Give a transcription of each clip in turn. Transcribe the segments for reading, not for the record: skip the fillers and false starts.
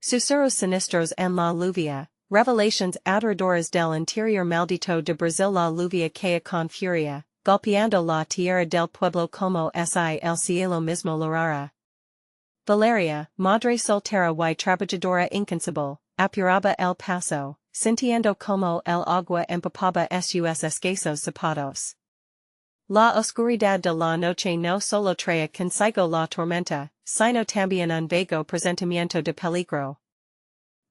Susurros Sinistros en la Lluvia, Revelaciones Aterradoras del interior Maldito de Brasil. La lluvia cae con furia, golpeando la tierra del pueblo como si el cielo mismo lo rara. Valeria, madre soltera y trabajadora incansable, apuraba el paso, sintiendo como el agua empapaba sus escasos zapatos. La oscuridad de la noche no solo trae consigo la tormenta, sino también un vago presentimiento de peligro.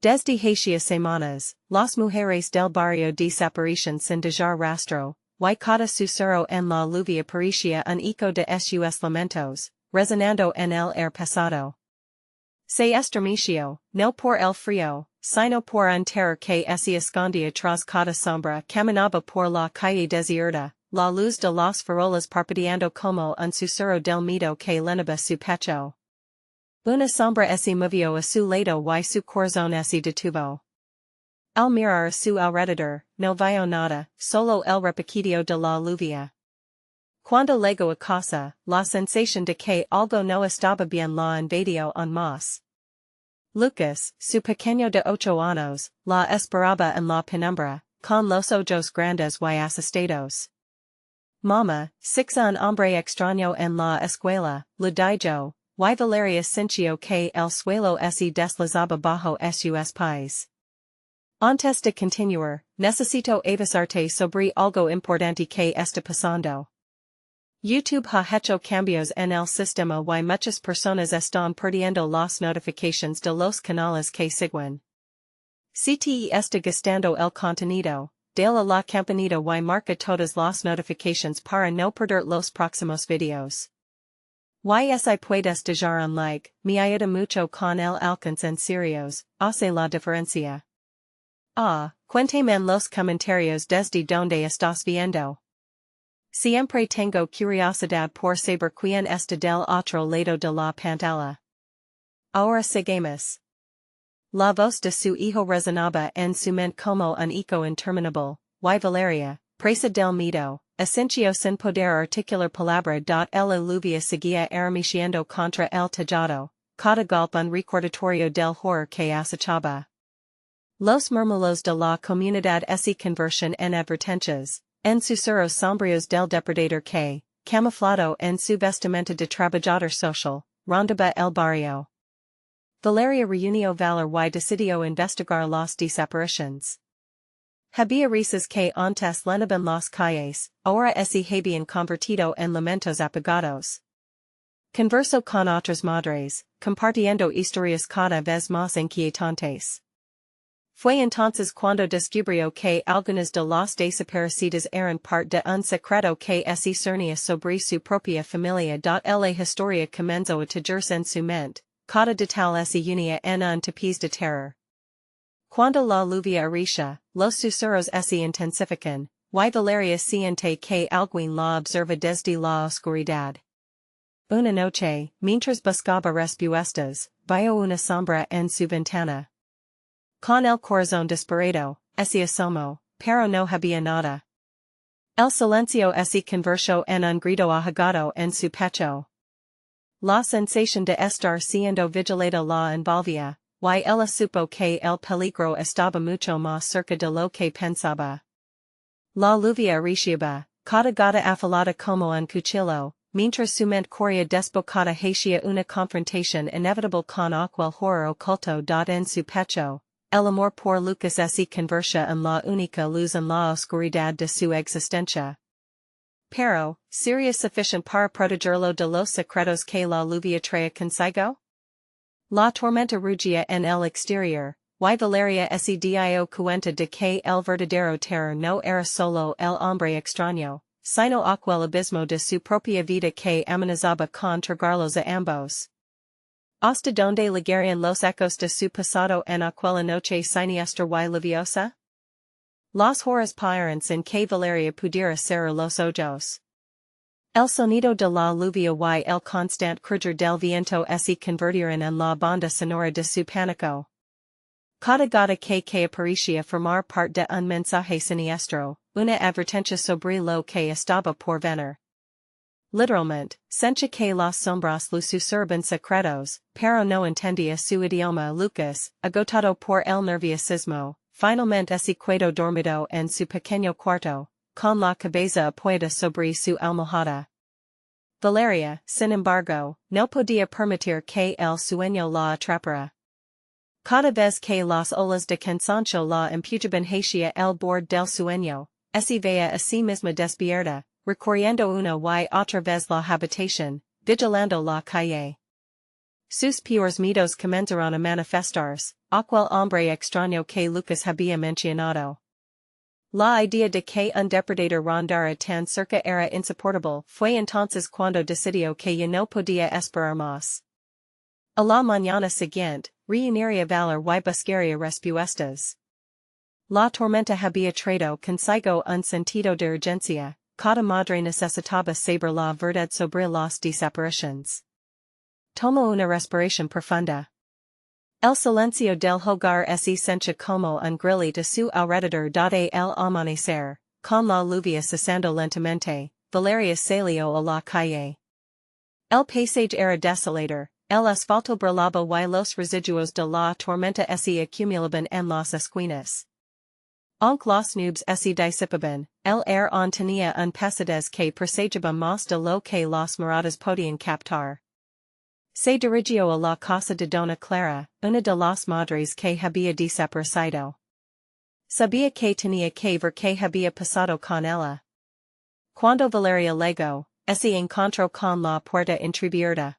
Desde hacía semanas, las mujeres del barrio desaparecen sin dejar rastro, y cada susurro en la lluvia parecía un eco de sus lamentos, resonando en el air pasado. Se estremeció, no por el frío, sino por un terror que se escondía tras cada sombra. Caminaba por la calle desierta, la luz de las farolas parpadeando como un susurro del miedo que llenaba su pecho. Una sombra se movió a su lado y su corazón se detuvo. Al mirar a su alrededor, no vio nada, solo el repiqueteo de la lluvia. Cuando llegó a casa, la sensación de que algo no estaba bien la invadió aún más. Lucas, su pequeño de 8 años, la esperaba en la penumbra, con los ojos grandes y asustados. Mamá, un hombre extraño en la escuela, le dijo, y Valeria sintió que el suelo se deslizaba bajo sus pies. Antes de continuar, necesito avisarte sobre algo importante que está pasando. YouTube ha hecho cambios en el sistema y muchas personas están perdiendo las notificaciones de los canales que siguen. Si te está gustando el contenido, dale a la campanita y marca todas las notificaciones para no perder los próximos videos. Si puedes dejar un like, me ayuda mucho con el alcance en serios, hace la diferencia. Cuéntame en los comentarios desde donde estás viendo. Siempre tengo curiosidad por saber quién está del otro lado de la pantalla. Ahora seguimos. La voz de su hijo resonaba en su mente como un eco interminable, y Valeria, presa del miedo, asintió sin poder articular palabra. La lluvia seguía arremetiendo contra el tejado, cada golpe un recordatorio del horror que acechaba. Los murmullos de la comunidad se convertían en advertencias, en susurros sombríos del depredador que, camuflado en su vestimenta de trabajador social, rondaba el barrio. Valeria reunió valor y decidió investigar las desapariciones. Había risas que antes llenaban las calles, ahora se habían convertido en lamentos apagados. Conversó con otras madres, compartiendo historias cada vez más inquietantes. Fue entonces cuando descubrió que algunas de las desaparecidas eran parte de un secreto que se cernía sobre su propia familia. La historia comenzó a tejerse en su mente, cada detalle se unía en un tapiz de terror. Cuando la lluvia arrecia, los susurros se intensifican, y Valeria siente que alguien la observa desde la oscuridad. Una noche, mientras buscaba respuestas, vio una sombra en su ventana. Con el corazón disparado, se asomó, pero no había nada. El silencio se convirtió en un grito ahogado en su pecho. La sensación de estar siendo vigilada la envolvía, y ella supo que el peligro estaba mucho más cerca de lo que pensaba. La lluvia arreciaba, cada gota afilada como un cuchillo, mientras su mente corría desbocada hacia una confrontación inevitable con aquel horror oculto. En su pecho, el amor por Lucas se convertía en la única luz en la oscuridad de su existencia. Pero, ¿sería suficiente para protegerlo de los secretos que la lluvia traía consigo? La tormenta rugía en el exterior, y Valeria se dio cuenta de que el verdadero terror no era solo el hombre extraño, sino aquel abismo de su propia vida que amenazaba con tragarlos a ambos. ¿Hasta dónde llegarían los ecos de su pasado en aquella noche siniestra y lluviosa? Las horas pasaron sin que Valeria pudiera cerrar los ojos. El sonido de la lluvia y el constante crujir del viento se convirtieron en la banda sonora de su pánico. Cada gota que aparecía formar parte de un mensaje siniestro, una advertencia sobre lo que estaba por venir. Literalmente, sencha que las sombras lo susurban secretos, pero no entendía su idioma Lucas, agotado por el nerviosismo, finalmente se quedó dormido en su pequeño cuarto, con la cabeza apoyada sobre su almohada. Valeria, sin embargo, no podía permitir que el sueño la atrapara. Cada vez que las olas de cansancio la empujaban hacia el borde del sueño, se veía a sí misma despierta, recorriendo una y otra vez la habitación, vigilando la calle. Sus peores miedos comenzaron a manifestarse, aquel hombre extraño que Lucas había mencionado. La idea de que un depredador rondara tan cerca era insoportable, fue entonces cuando decidió que ya no podía esperar más. A la mañana siguiente, reuniría valor y buscaría respuestas. La tormenta había traído consigo un sentido de urgencia, cada madre necesitaba saber la verdad sobre las desapariciones. Tomó una respiración profunda. El silencio del hogar se sencha como un grillo de su alrededor dade el amanecer, con la lluvia cesando lentamente, Valeria salió a la calle. El paisaje era desolador, el asfalto brillaba y los residuos de la tormenta se acumulaban en las esquinas. Aunque las nubes se disipaban, el aire aún tenía un pesadez que presagaba más de lo que las miradas podían captar. Se dirigió a la casa de Dona Clara, una de las madres que había desaparecido. Sabía que tenía que ver qué había pasado con ella. Cuando Valeria llegó, se encontró con la puerta entreabierta.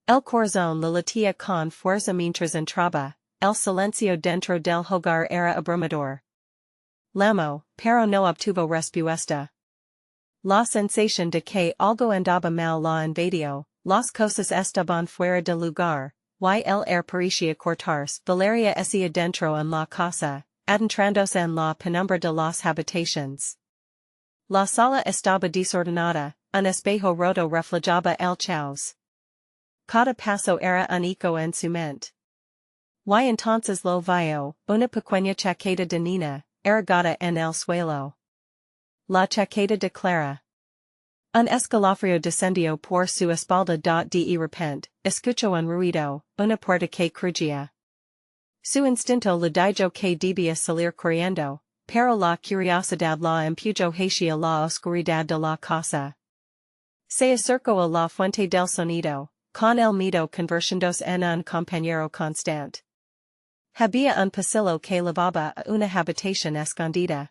El corazón le latía con fuerza mientras entraba, el silencio dentro del hogar era abrumador. Llamó, pero no obtuvo respuesta. La sensación de que algo andaba mal la invadió. Las cosas estaban fuera de lugar, y el aire parecía cortarse. Valeria se adentró en la casa, adentrándose en la penumbra de las habitaciones. La sala estaba desordenada, un espejo roto reflejaba el caos. Cada paso era un eco en su mente. Y entonces lo vio, una pequeña chaqueta de nina, erigada en el suelo. La chaqueta de Clara. Un escalofrío descendió por su espalda. De repente, escuchó un ruido, una puerta que crujía. Su instinto le dijo que debía salir corriendo, pero la curiosidad la empujó hacia la oscuridad de la casa. Se acercó a la fuente del sonido, con el miedo convirtiéndose en un compañero constante. Había un pasillo que llevaba a una habitación escondida.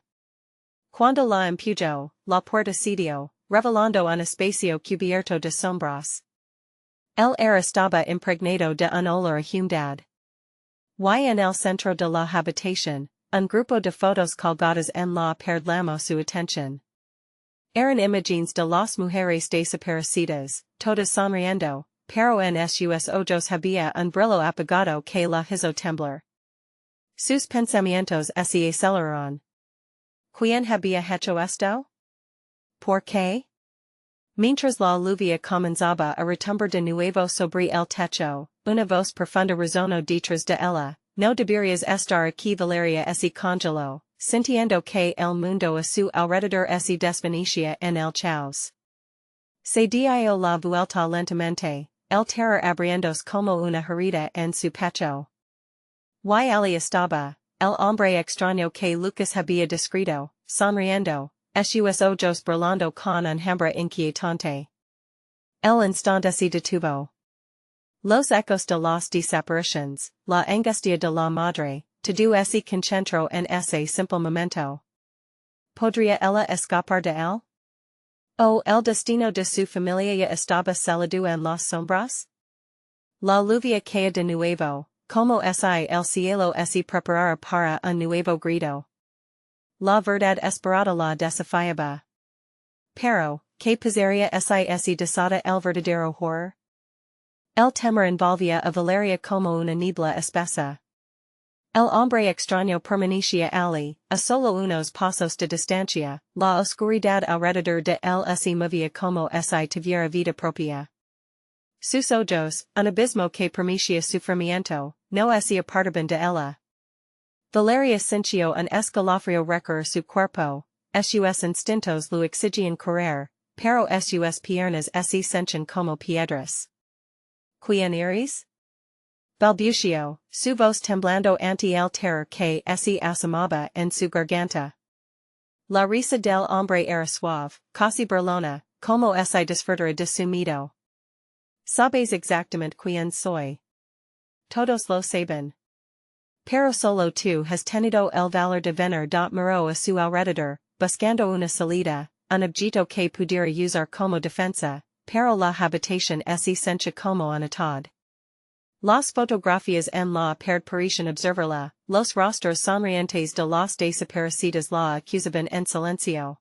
Cuando la empujó, la puerta cedió, revelando un espacio cubierto de sombras. El aire estaba impregnado de un olor a humedad. Y en el centro de la habitación, un grupo de fotos colgadas en la pared llamó su atención. Eran imágenes de las mujeres desaparecidas, todas sonriendo, pero en sus ojos había un brillo apagado que la hizo temblar. Sus pensamientos se aceleraron. ¿Quién había hecho esto? ¿Por qué? Mientras la lluvia comenzaba a retumbar de nuevo sobre el techo, una voz profunda resonó detrás de ella. No deberías estar aquí. Valeria se congeló, sintiendo que el mundo a su alrededor se desvanecía en el caos. Se dio la vuelta lentamente, el terror abriéndose como una herida en su pecho. Y allí estaba, el hombre extraño que Lucas había descrito, sonriendo, sus ojos brillando con un hambre inquietante. El instante se detuvo. Los ecos de las desapariciones, la angustia de la madre, todo se concentró en ese simple momento. ¿Podría ella escapar de él? ¿O el destino de su familia ya estaba celado en las sombras? La lluvia caía de nuevo, como si el cielo se preparara para un nuevo grito. La verdad esperada la desafiaba. Pero, ¿qué pasaría si desata el verdadero horror? El temor envolvía a Valeria como una niebla espesa. El hombre extraño permanecía allí, a solo unos pasos de distancia, la oscuridad alrededor de él se movía como si tuviera vida propia. Sus ojos, un abismo que permitía sufrimiento, no se apartaban de ella. Valeria sintió un escalofrío recorrer su cuerpo, sus instintos lo exigían correr, pero sus piernas se senchan como piedras. ¿Quién eres? Balbucio, su voz temblando ante el terror que se asomaba en su garganta. La risa del hombre era suave, casi burlona, como si disfrutara de su miedo. ¿Sabes exactamente quién soy? Todos lo saben. Pero solo tú has tenido el valor de venir miro a su alrededor, buscando una salida, un objeto que pudiera usar como defensa, pero la habitación se sencha como un atad. Las fotografías en la pared observarla, los rostros sonrientes de los desaparecidos la acusaban en silencio.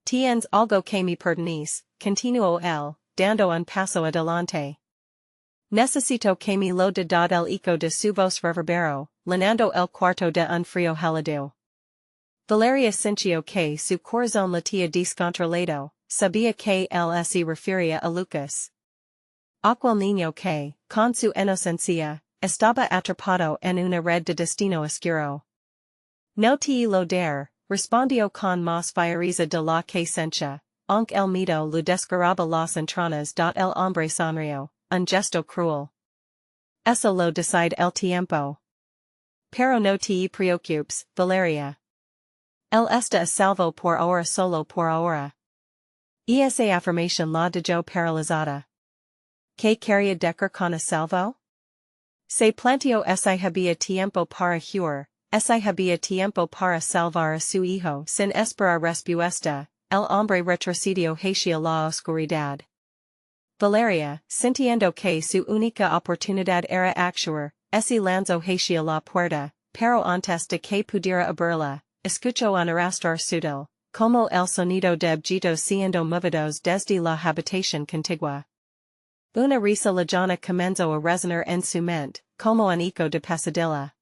Tienes algo que me pertenece, continuó él, dando un paso adelante. Necesito que me lo dad el eco de su voz reverbero, llenando el cuarto de un frío helado. Valeria sintió que su corazón latía descontrolado, sabía que él se refería a Lucas. Aquel niño que, con su inocencia, estaba atrapado en una red de destino oscuro. No te lo dar, respondió con más fiereza de la que sencha, aunque el miedo lo desgarraba las entrañas. El hombre sonrió, un gesto cruel. Eso lo decide el tiempo. Pero no te preocupes, Valeria. Él está a salvo por ahora, solo por ahora. Esa afirmación la dejó paralizada. ¿Qué quería decir con a salvo? Se planteó si había tiempo para huir, si había tiempo para salvar a su hijo. Sin esperar respuesta, el hombre retrocedió hacia la oscuridad. Valeria, sintiendo que su única oportunidad era actuar, se lanzó hacia la puerta, pero antes de que pudiera abrirla, escuchó un arrastrar sutil, como el sonido de objetos siendo movidos desde la habitación contigua. Una risa lejana comenzó a resonar en su mente, como un eco de pesadilla.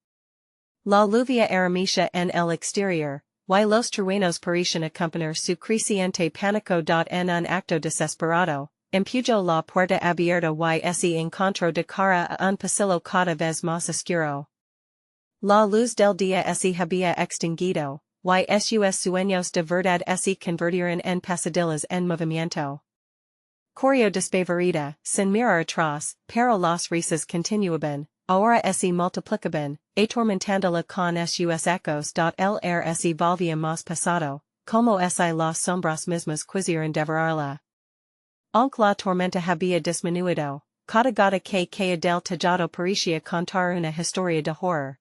La lluvia era mucha en el exterior, y los truenos parecían acompañar su creciente pánico. En un acto desesperado, empujó la puerta abierta y se encontró de cara a un pasillo cada vez más oscuro. La luz del día se había extinguido, y sus sueños de verdad se convirtieron en pesadillas en movimiento. Corrió despavorida, sin mirar atrás, pero las risas continuaban, ahora se multiplicaban, atormentándola con sus ecos. El air se volvía más pesado, como si las sombras mismas quisieran devorarla. Aunque la tormenta había disminuido, cada gota que caía del tejado parecía contar una historia de horror.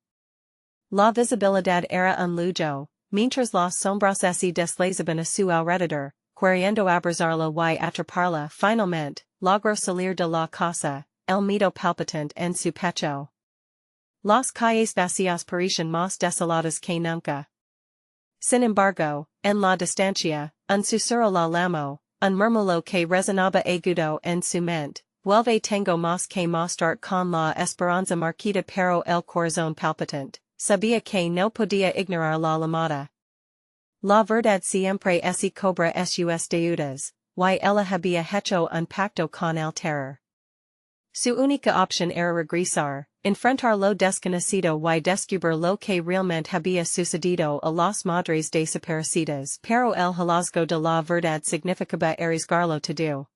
La visibilidad era un lujo, mientras las sombras se deslizaban a su alrededor, queriendo abrazarla y atraparla. Finalmente, logró salir de la casa, el miedo palpitante en su pecho. Las calles vacías parecían más desoladas que nunca. Sin embargo, en la distancia, un susurro la llamó, un murmullo que resonaba agudo en su mente. Vuelve, tengo más que mostrar con la esperanza marquita, pero el corazón palpitante, sabía que no podía ignorar la llamada. La verdad siempre se cobra sus deudas, y ella había hecho un pacto con el terror. Su única opción era regresar, enfrentar lo desconocido y descubrir lo que realmente había sucedido a las madres desaparecidas. Pero el hallazgo de la verdad significaba arriesgarlo todo.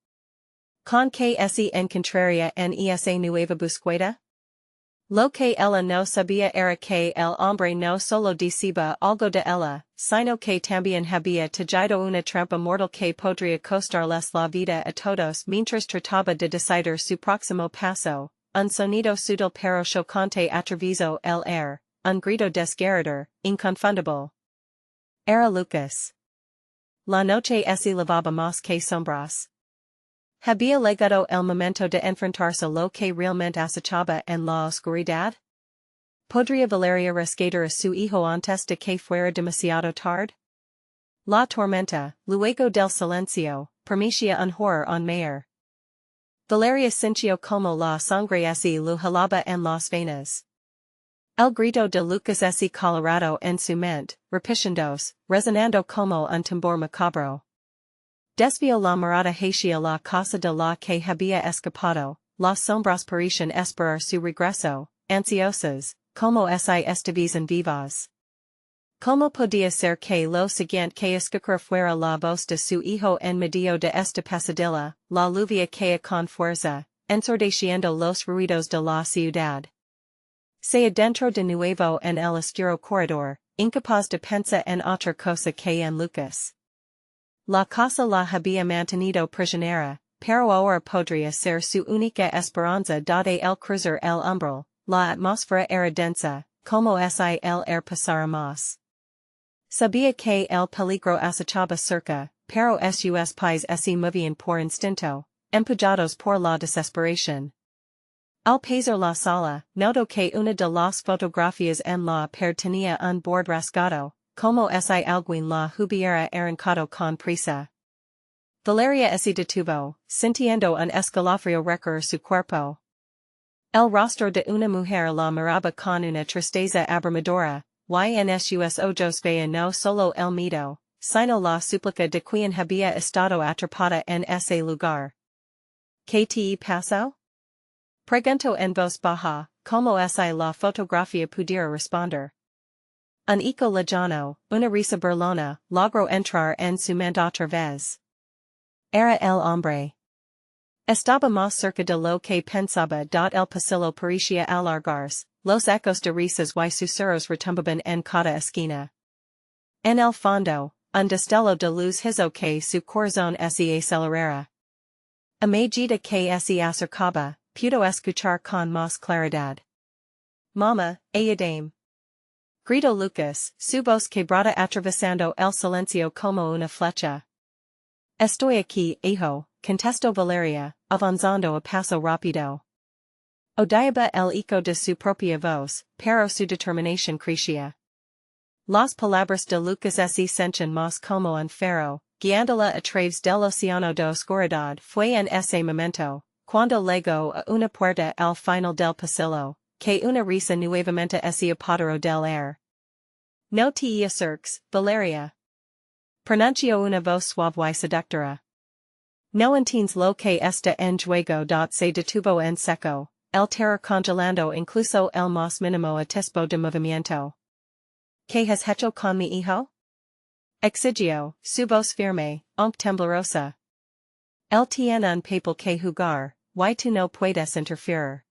¿Con que se encontraría en esa nueva búsqueda? Lo que ella no sabía era que el hombre no solo decía algo de ella, sino que también había tejido una trampa mortal que podría costarles la vida a todos. Mientras trataba de decidir su próximo paso, un sonido sutil pero chocante atravesó el air, un grito desgarrador, inconfundible. Era Lucas. La noche se levaba más que sombras. ¿Había llegado el momento de enfrentarse a lo que realmente acechaba en la oscuridad? ¿Podría Valeria rescatar a su hijo antes de que fuera demasiado tarde? La tormenta, luego del silencio, permitía un horror aún mayor. Valeria sintió como la sangre se le helaba en las venas. El grito de Lucas se colorado en su mente, repitiéndose, resonando como un tambor macabro. Desvió la mirada hacia la casa de la que había escapado. Las sombras parecían esperar su regreso, ansiosas, como si estuviesen vivas. Cómo podía ser que lo siguiente que escuchara fuera la voz de su hijo en medio de esta pesadilla, la lluvia caía con fuerza, ensordeciendo los ruidos de la ciudad. Se adentro de nuevo en el oscuro corredor, incapaz de pensar en otra cosa que en Lucas. La casa la había mantenido prisionera, pero ahora podría ser su única esperanza dado el cruzar el umbral, la atmósfera era densa, como si el pasara más. Sabía que el peligro acechaba cerca, pero sus pies se movían por instinto, empujados por la desesperación. Al pasar la sala, notó que una de las fotografías en la pared tenía un borde rasgado, como si alguien la hubiera arrancado con prisa. Valeria se detuvo, sintiendo un escalofrío recorrer su cuerpo. El rostro de una mujer la miraba con una tristeza abrumadora, y en sus ojos veía no solo el miedo, sino la súplica de quien había estado atrapada en ese lugar. ¿Qué te pasó? Preguntó en voz baja, como si la fotografía pudiera responder. Un eco lejano, una risa burlona, logró entrar en su mente otra vez. Era el hombre. Estaba más cerca de lo que pensaba el pasillo parecía alargarse, los ecos de risas y susurros retumbaban en cada esquina. En el fondo, un destello de luz hizo que su corazón se acelerara. A medida que se acercaba, pudo escuchar con más claridad. Mama, ayúdame. Gritó Lucas, su voz quebrada atravesando el silencio como una flecha. Estoy aquí, hijo, contestó Valeria, avanzando a paso rápido. Odiaba el eco de su propia voz, pero su determinación crecía. Las palabras de Lucas se sentían más como un faro, guiándola a través del océano de oscuridad. Fue en ese momento, cuando llegó a una puerta al final del pasillo, que una risa nuevamente se apoderó del aire. No te acerques, Valeria. Pronunció una voz suave y seductora. No entiendes lo que está en juego. Se detuvo en seco, el terror congelando incluso el más mínimo atisbo de movimiento. ¿Qué has hecho con mi hijo? Exigió, su voz firme, aunque temblorosa. Él tiene un papel que jugar, y tú no puedes interferir.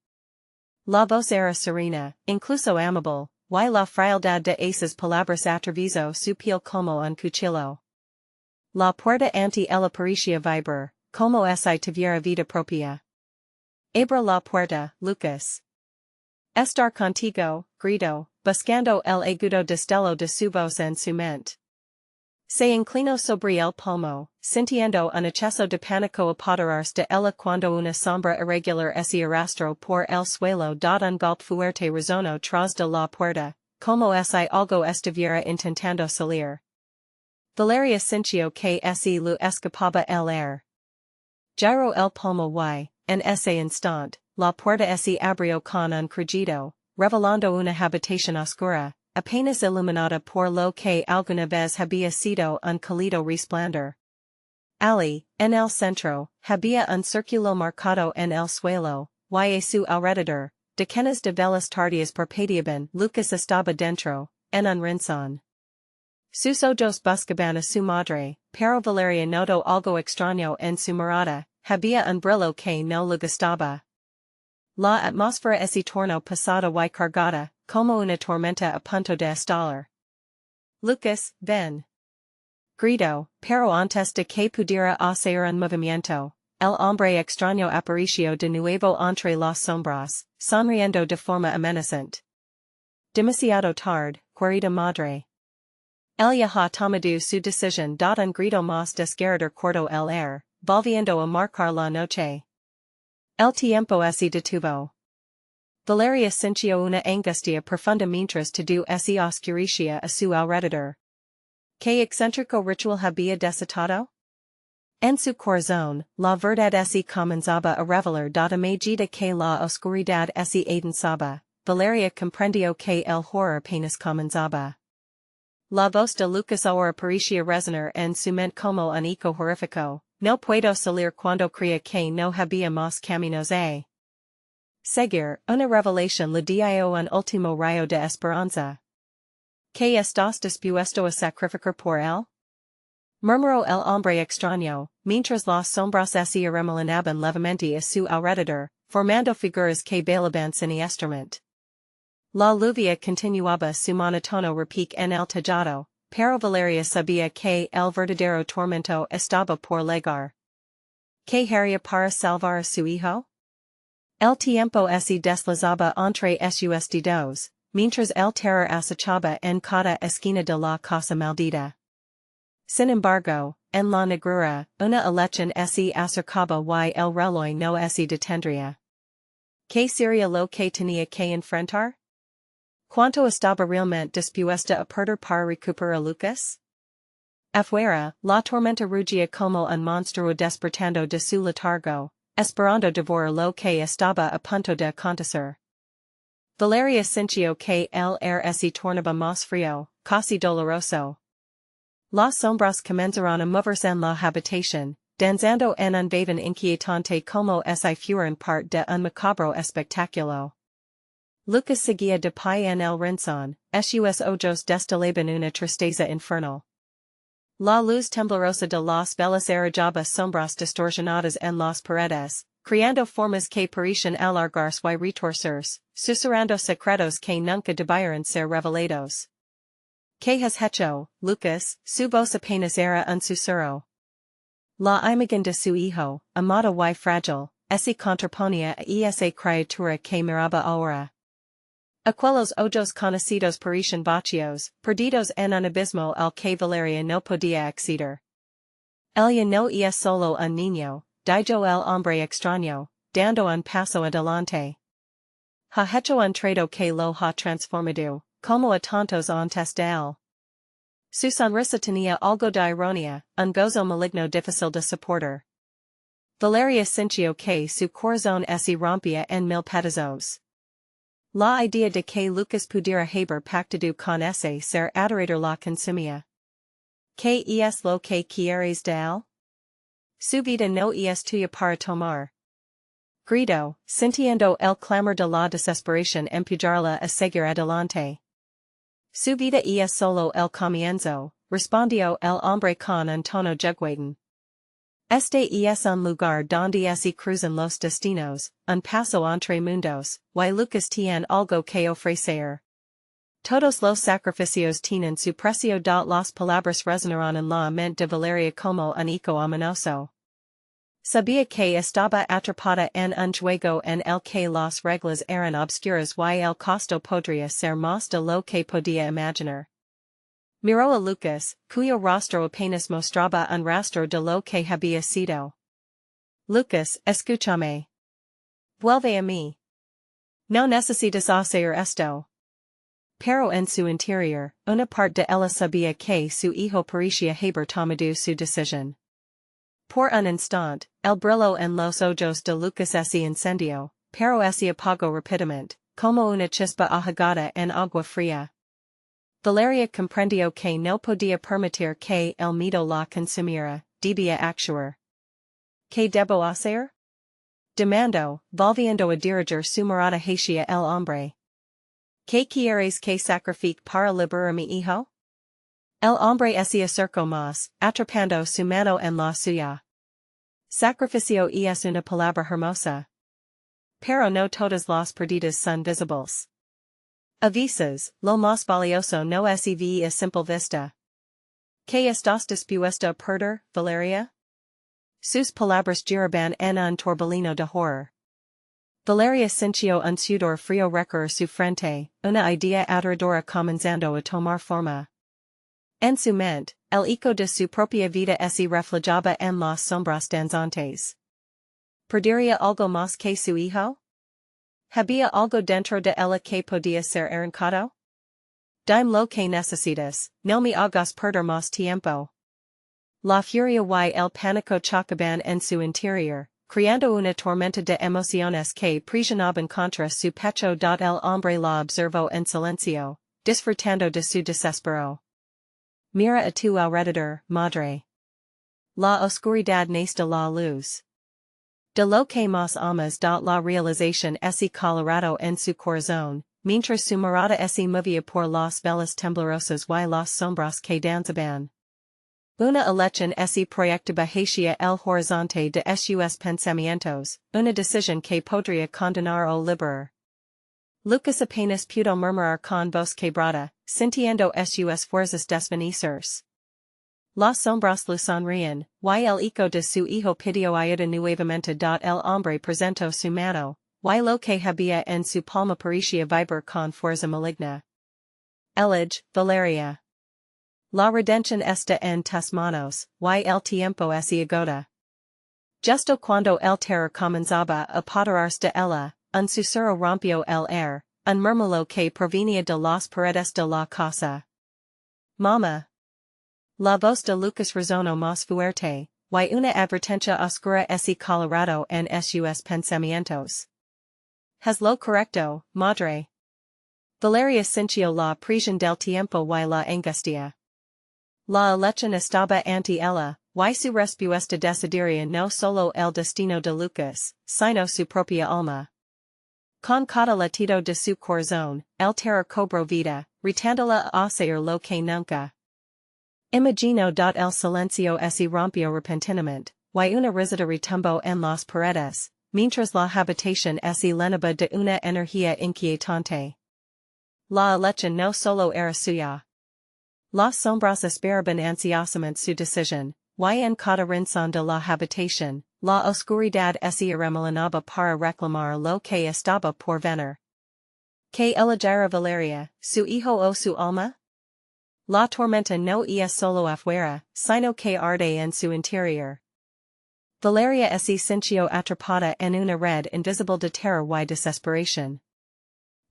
La voz era serena, incluso amable, y la frialdad de esas palabras atravesó su piel como un cuchillo. La puerta ante ella parecía vibrar, como si tuviera vida propia. Abra la puerta, Lucas. Estar contigo, gritó, buscando el agudo destello de su voz en su mente. Se inclinó sobre el pomo, sintiendo un exceso de pánico apoderarse de ella cuando una sombra irregular se arrastró por el suelo. Un golpe fuerte resonó tras de la puerta, como si algo estuviera intentando salir. Valeria sintió que se le escapaba el aire. Giró el pomo y, en ese instante, la puerta se abrió con un crujido, revelando una habitación oscura, apenas iluminada por lo que alguna vez había sido un cálido resplandor. Allí, en el centro, había un círculo marcado en el suelo, y a su alrededor, decenas de velas tardías parpadeaban. Lucas estaba dentro, en un rincón. Sus ojos buscaban a su madre, pero Valeria notó algo extraño en su mirada, había un brillo que no le gustaba. La atmósfera se tornó pesada y cargada, como una tormenta a punto de estallar. Lucas, ven. Gritó, pero antes de que pudiera hacer un movimiento, el hombre extraño apareció de nuevo entre las sombras, sonriendo de forma amenazante. Demasiado tarde, querida madre. Ella ha tomado su decisión. Un grito más desgarrador cortó el aire, volviendo a marcar la noche. El tiempo se detuvo. Valeria sintió una angustia profunda mientras todo se oscurecía a su alrededor. ¿Qué excéntrico ritual había desatado? En su corazón, la verdad se comenzaba a revelar. A medida que la oscuridad se adensaba, Valeria comprendió que el horror apenas comenzaba. La voz de Lucas ahora parecía resonar en su mente como un eco horrífico. No puedo salir cuando creía que no había más caminos a seguir. Una revelación le dio un último rayo de esperanza. ¿Qué estás dispuesto a sacrificar por él? Murmuró el hombre extraño, mientras las sombras se arremolinaban levemente a su alrededor, formando figuras que bailaban siniestamente. La lluvia continuaba su monótono repique en el tejado, pero Valeria sabía que el verdadero tormento estaba por llegar. ¿Qué haría para salvar a su hijo? El tiempo se deslizaba entre sus dedos, mientras el terror acechaba en cada esquina de la casa maldita. Sin embargo, en la negrura, una elección se acercaba y el reloj no se detendría. ¿Qué sería lo que tenía que enfrentar? ¿Cuánto estaba realmente dispuesta a perder para recuperar a Lucas? Afuera, la tormenta rugía como un monstruo despertando de su letargo, esperando devorar lo que estaba a punto de acontecer. Valeria sintió que el aire se tornaba más frío, casi doloroso. Las sombras comenzaron a moverse en la habitación, danzando en un vaivén inquietante como si fueran parte de un macabro espectáculo. Lucas seguía de pie en el rincón, sus ojos destilaban una tristeza infernal. La luz temblorosa de las velas arrojaba sombras distorsionadas en las paredes, creando formas que parecían alargarse y retorcerse, susurrando secretos que nunca debieron ser revelados. ¿Qué has hecho, Lucas? Su voz apenas era un susurro. La imagen de su hijo, amado y frágil, se contraponía a esa criatura que miraba ahora. Aquellos ojos conocidos parecían vacíos, perdidos en un abismo al que Valeria no podía acceder. Ella no es solo un niño, dijo el hombre extraño, dando un paso adelante. Ha hecho un trato que lo ha transformado, como a tantos antes de él. Su sonrisa tenía algo de ironía, un gozo maligno difícil de soportar. Valeria sintió que su corazón se rompía en mil pedazos. La idea de que Lucas pudiera haber pactado con ese ser adorador la consumía. ¿Qué es lo que quieres de él? Su vida no es tuya para tomar. Gritó, sintiendo el clamor de la desesperación empujarla a seguir adelante. Su vida es solo el comienzo, respondió el hombre con un tono juguetón. Este es un lugar donde se cruzan los destinos, un paso entre mundos, y Lucas tiene algo que ofrecer. Todos los sacrificios tienen su precio. Las palabras resonaron en la mente de Valeria como un eco ominoso. Sabía que estaba atrapada en un juego en el que las reglas eran obscuras y el costo podría ser más de lo que podía imaginar. Miró a Lucas, cuyo rostro apenas mostraba un rastro de lo que había sido. Lucas, escúchame. Vuelve a mí. No necesitas hacer esto. Pero en su interior, una parte de ella sabía que su hijo parecía haber tomado su decisión. Por un instante, el brillo en los ojos de Lucas se encendió, pero se apagó rápidamente, como una chispa ahogada en agua fría. Valeria comprendió que no podía permitir que el miedo la consumiera, debía actuar. ¿Qué debo hacer? Demandó, volviendo a dirigir su mirada hacia el hombre. ¿Qué quieres que sacrifique para liberar a mi hijo? El hombre se acercó más, atrapando su mano en la suya. Sacrificio es una palabra hermosa. Pero no todas las pérdidas son visibles. A veces, lo más valioso no se ve a simple vista. ¿Qué estás dispuesta a perder, Valeria? Sus palabras giraban en un torbellino de horror. Valeria sintió un sudor frío recorrer su frente, una idea aterradora comenzando a tomar forma. En su mente, el eco de su propia vida se reflejaba en las sombras danzantes. ¿Perdería algo más que su hijo? ¿Había algo dentro de ella que podía ser arrancado? Dime lo que necesitas, no me hagas perder más tiempo. La furia y el pánico chocaban en su interior, creando una tormenta de emociones que presionaban contra su pecho. El hombre la observó en silencio, disfrutando de su desespero. Mira a tu alrededor, madre. La oscuridad nace de la luz. De lo que más amas. La realización ese colorado en su corazón, mientras su mirada se movía por las velas temblorosas y las sombras que danzaban. Una elección se proyectaba hacia el horizonte de sus pensamientos, una decisión que podría condenar o liberar. Lucas apenas pudo murmurar con voz quebrada, sintiendo sus fuerzas desvanecerse. Las sombras le sonrían, y el hijo de su hijo pidió ayuda nuevamente. El hombre presentó su mano, y lo que había en su palma parecía vibrar con fuerza maligna. Elige, Valeria. La redención está en tus manos, y el tiempo se agota. Justo cuando el terror comenzaba a apoderarse de ella, un susurro rompió el aire, un murmullo que provenía de las paredes de la casa. Mama. La voz de Lucas resonó más fuerte, y una advertencia oscura se colorado en sus pensamientos. Haz lo correcto, madre. Valeria sintió la presión del tiempo y la angustia. La elección estaba ante ella, y su respuesta decidiría no solo el destino de Lucas, sino su propia alma. Con cada latido de su corazón, el terror cobró vida, retándola a hacer lo que nunca imaginó. El silencio se rompió repentinamente, y una risita retumbó en las paredes, mientras la habitación se llenaba de una energía inquietante. La elección no solo era suya. Las sombras esperaban ansiosamente su decisión, y en cada rincón de la habitación, la oscuridad se arremolinaba para reclamar lo que estaba por venir. ¿Qué eligiera Valeria, su hijo o su alma? La tormenta no es solo afuera, sino que arde en su interior. Valeria se sintió atrapada en una red invisible de terror y desesperación.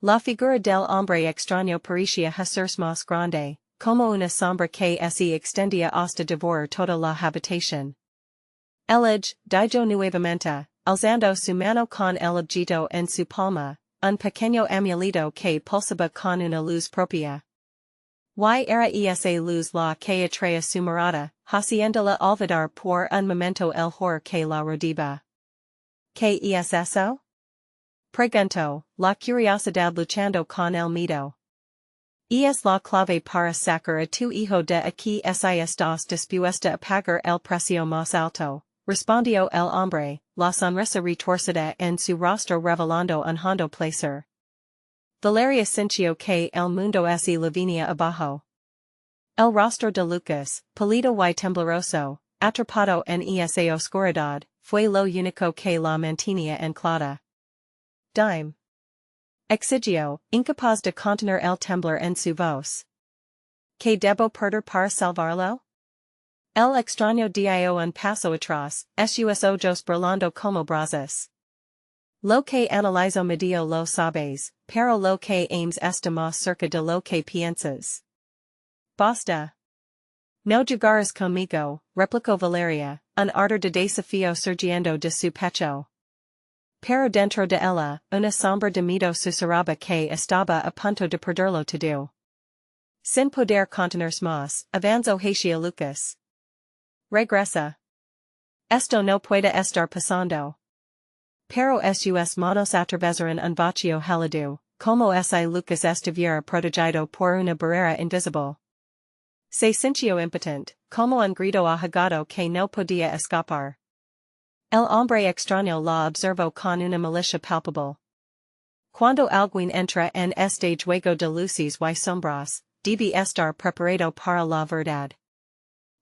La figura del hombre extraño parecía hacerse más grande, como una sombra que se extendía hasta devorar toda la habitación. Elige, dijo nuevamente, alzando su mano con el objeto en su palma, un pequeño amuleto que pulsaba con una luz propia. Y era esa luz la que atraía su mirada, haciéndola olvidar por un momento el horror que la rodeaba. ¿Qué es eso? Preguntó, la curiosidad luchando con el miedo. Es la clave para sacar a tu hijo de aquí si estás dispuesta a pagar el precio más alto, respondió el hombre, la sonrisa retorcida en su rostro revelando un hondo placer. Valeria sintió que el mundo se le venía abajo. El rostro de Lucas, pálido y tembloroso, atrapado en esa oscuridad, fue lo único que la mantenía anclada. Dime. Exigió, incapaz de contener el temblor en su voz. ¿Qué debo perder para salvarlo? El extraño dio un paso atrás, sus ojos brillando como brasas. Lo que analizo medio lo sabes, pero lo que aims está más cerca de lo que piensas. Basta. No jugares conmigo, replicó Valeria, un ardor de desafío surgiendo de su pecho. Pero dentro de ella, una sombra de miedo susurraba que estaba a punto de perderlo todo. Sin poder contenerse más, avanzó hacia Lucas. Regresa. Esto no puede estar pasando. Pero sus manos atravesaron un vacío helado, como si Lucas estuviera protegido por una barrera invisible. Se sintió impotente, como un grito ahogado que no podía escapar. El hombre extraño la observó con una malicia palpable. Cuando alguien entra en este juego de luces y sombras, debe estar preparado para la verdad.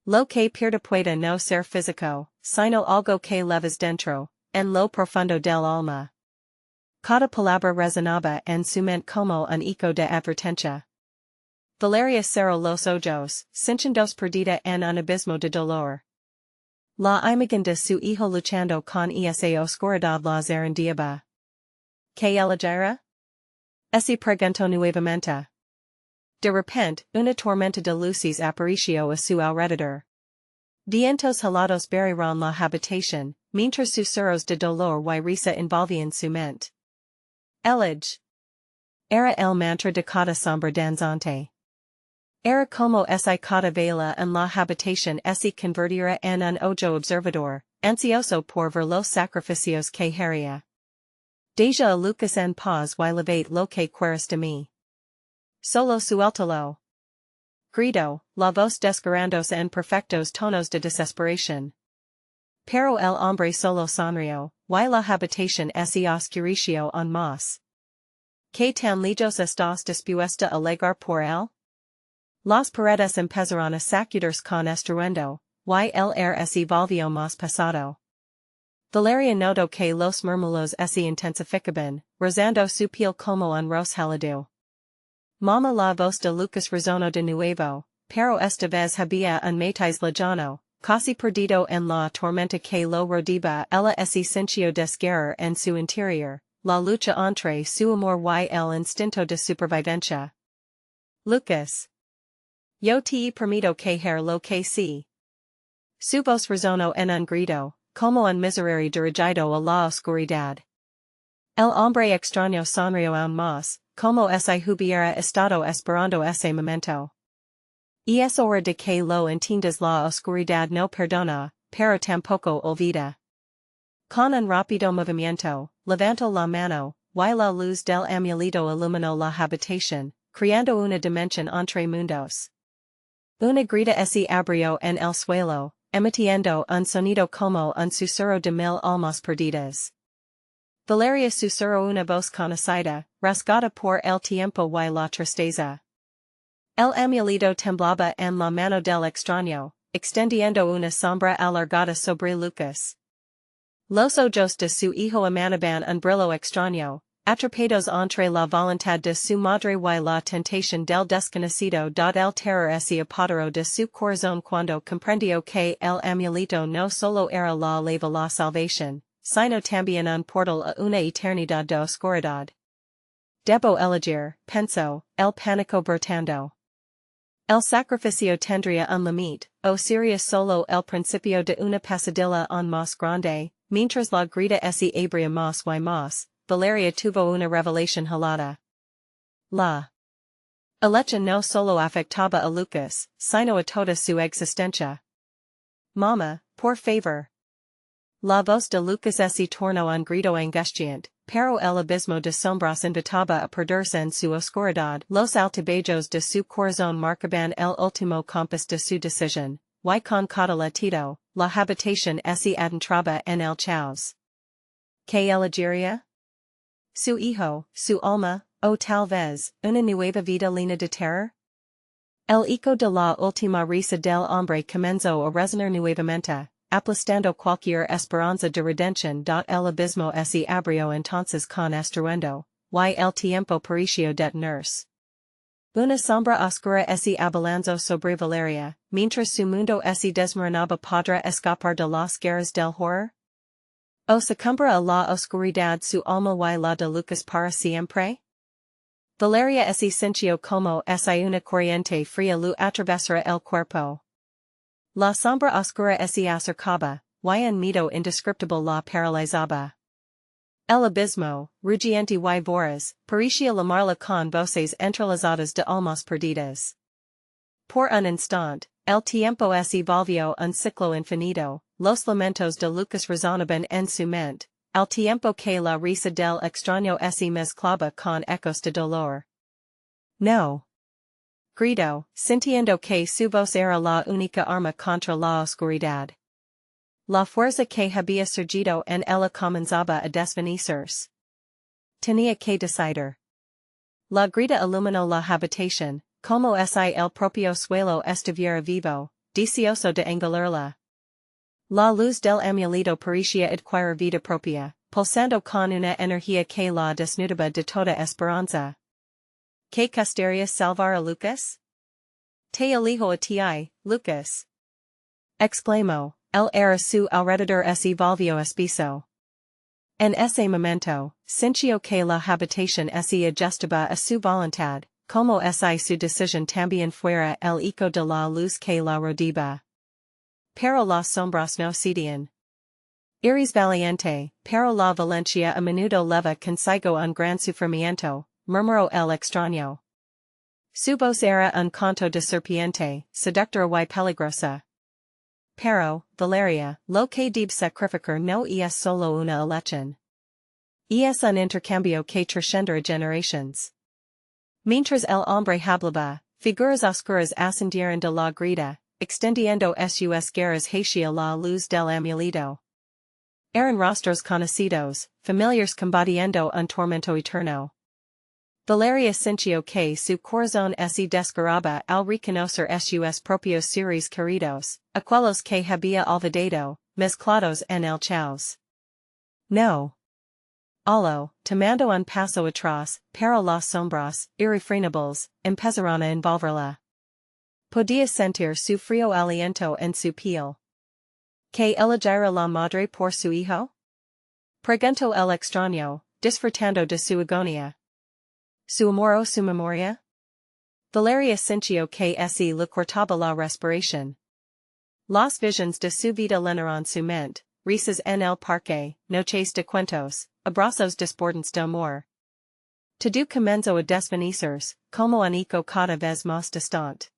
Lo que pierde puede no ser físico, sino algo que llevas dentro, en lo profundo del alma. Cada palabra resonaba en su mente como un eco de advertencia. Valeria cerró los ojos, sintiéndose perdida en un abismo de dolor. La imagen de su hijo luchando con esa oscuridad la zarandeaba. ¿Qué eligiera? Se preguntó nuevamente. De repente, una tormenta de luces apareció a su alrededor. Vientos helados barrieron la habitación, mientras susurros de dolor y risa envolvían su mente. Elige. Era el mantra de cada sombra danzante. Era como si cada vela en la habitación se convirtiera en un ojo observador, ansioso por ver los sacrificios que haría. Deja a Lucas en paz y levate lo que quieras de mí. Solo suéltalo. Grito, la voz desgarrándose en perfectos tonos de desesperación. Pero el hombre solo sonrió, y la habitación se oscureció aún más. ¿Qué tan lejos estás dispuesta a llegar por él? Las paredes empezaron a sacudirse con estruendo, y el aire se volvió más pesado. Valeria notó que los murmullos se intensificaban, rozando su piel como un roselado. Mama la voz de Lucas resonó de nuevo, pero esta vez había un matiz lejano, casi perdido en la tormenta que lo rodeaba. Ella se sintió desgarrar en su interior, la lucha entre su amor y el instinto de supervivencia. Lucas. Yo te permito quejar lo que sí. Su voz resonó en un grito, como un miserere dirigido a la oscuridad. El hombre extraño sonrió aún más, como si hubiera estado esperando ese momento. Y es hora de que lo entiendas, la oscuridad no perdona, pero tampoco olvida. Con un rápido movimiento, levantó la mano, y la luz del amuleto iluminó la habitación, creando una dimensión entre mundos. Una grita se abrió en el suelo, emitiendo un sonido como un susurro de mil almas perdidas. Valeria susurró una voz conocida, rasgada por el tiempo y la tristeza. El amuleto temblaba en la mano del extraño, extendiendo una sombra alargada sobre Lucas. Los ojos de su hijo emanaban un brillo extraño, atrapados entre la voluntad de su madre y la tentación del desconocido. El terror se apoderó de su corazón cuando comprendió que el amuleto no solo era la llave a la salvación, sino también un portal a una eternidad de oscuridad. Debo elegir, pensó, el pánico brotando. El sacrificio tendría un límite, o sería solo el principio de una pesadilla aún más grande. Mientras la grita se abría más y más, Valeria tuvo una revelación helada. La hecha no solo afectaba a Lucas, sino a toda su existencia. Mama, por favor. La voz de Lucas se tornó un grito angustiante, pero el abismo de sombras invitaba a perderse en su oscuridad. Los altibajos de su corazón marcaban el último compás de su decisión, y con cada latido, la habitación se adentraba en el caos. ¿Qué elegiría? Su hijo, su alma, o tal vez, una nueva vida llena de terror? El eco de la última risa del hombre comenzó a resonar nuevamente, aplastando cualquier esperanza de redención. El abismo se abrió entonces con estruendo, y el tiempo pareció detenerse. Una sombra oscura se abalanzó sobre Valeria, mientras su mundo se desmoronaba. ¿Podrá escapar de las garras del horror? ¿O sucumbir a la oscuridad su alma y la de Lucas para siempre? Valeria se sintió como si una corriente fría lo atravesara el cuerpo. La sombra oscura se acercaba, y un miedo indescriptible la paralizaba. El abismo, rugiente y voraz, parecía llamarla con voces entrelazadas de almas perdidas. Por un instante, el tiempo se volvió un ciclo infinito, los lamentos de Lucas resonaban en su mente, al tiempo que la risa del extraño se mezclaba con ecos de dolor. No. Gritó, sintiendo que su voz era la única arma contra la oscuridad. La fuerza que había surgido en ella comenzaba a desvanecerse. Tenía que decidir. La grita iluminó la habitación, como si el propio suelo estuviera vivo, deseoso de engulirla. La luz del amuleto parecía adquirir vida propia, pulsando con una energía que la desnudaba de toda esperanza. ¿Qué costaría salvar a Lucas? Te elijo a ti, Lucas. Exclamó, el era su alrededor se volvió espeso. En ese momento, sintió que la habitación se ajustaba a su voluntad, como si su decisión también fuera el eco de la luz que la rodeaba. Pero las sombras no cedían. Eres valiente, pero la valencia a menudo leva consigo un gran sufrimiento, murmuró el extraño. Su voz era un canto de serpiente, seductora y peligrosa. Pero, Valeria, lo que debe sacrificar no es solo una elección. Es un intercambio que trascenderá generaciones. Mientras el hombre hablaba, figuras oscuras ascendieron de la grita, extendiendo sus guerras hacia la luz del amuleto. Eran rostros conocidos, familiares combatiendo un tormento eterno. Valeria sintió que su corazón se desgarraba al reconocer sus propios seres queridos, aquellos que había olvidado, mezclados en el caos. No. Allo, tomando un paso atrás, pero las sombras, irrefrenables, empezaron a envolverla. Podía sentir su frío aliento en su piel. ¿Que elegiera la madre por su hijo? Preguntó el extraño, disfrutando de su agonía. ¿Su amor o su memoria? Valeria sintió que le cortaba la respiración. Las visiones de su vida llenaron su mente, risas en el parque, noches de cuentos, abrazos desbordantes de amor. Todo comenzó a desvanecerse, como un eco cada vez más distante.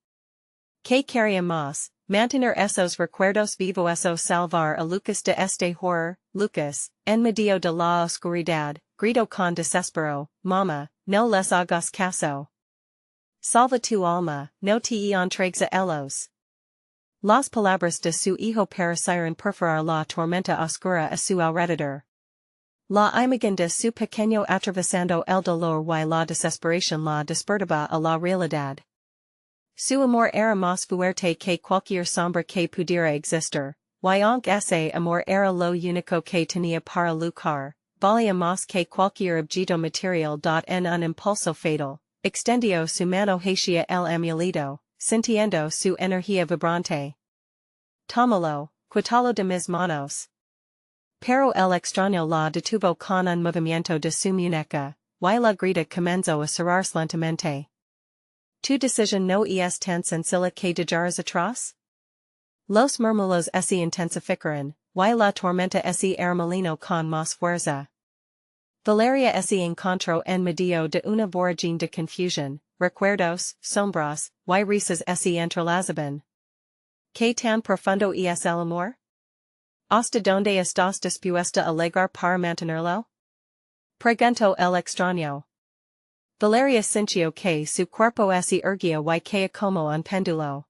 ¿Que quería más? Mantener esos recuerdos vivos o salvar a Lucas de este horror. Lucas, en medio de la oscuridad, gritó con desespero, Mama, no les hagas caso. Salva tu alma, no te entregues a ellos. Las palabras de su hijo parecieron perforar la tormenta oscura a su alrededor. La imagen de su pequeño atravesando el dolor y la desesperación la despertaba a la realidad. Su amor era más fuerte que cualquier sombra que pudiera existir, y aunque ese amor era lo único que tenía para luchar, valía más que cualquier objeto material. En un impulso fatal, extendió su mano hacia el amuleto, sintiendo su energía vibrante. Tómalo, quítalo de mis manos. Pero el extraño la detuvo con un movimiento de su muñeca, y la grita comenzó a cerrarse lentamente. ¿Tu decisión no es tan sencilla que dejaras atrás? Los murmullos se intensificaron, y la tormenta se armolino con más fuerza. Valeria se encontró en medio de una vorágine de confusión, recuerdos, sombras, y risas se entrelazaban. ¿Qué tan profundo es el amor? ¿Hasta dónde estás dispuesta a llegar para mantenerlo? Preguntó el extraño. Valeria sintió que su cuerpo se erguía y caía como un péndulo.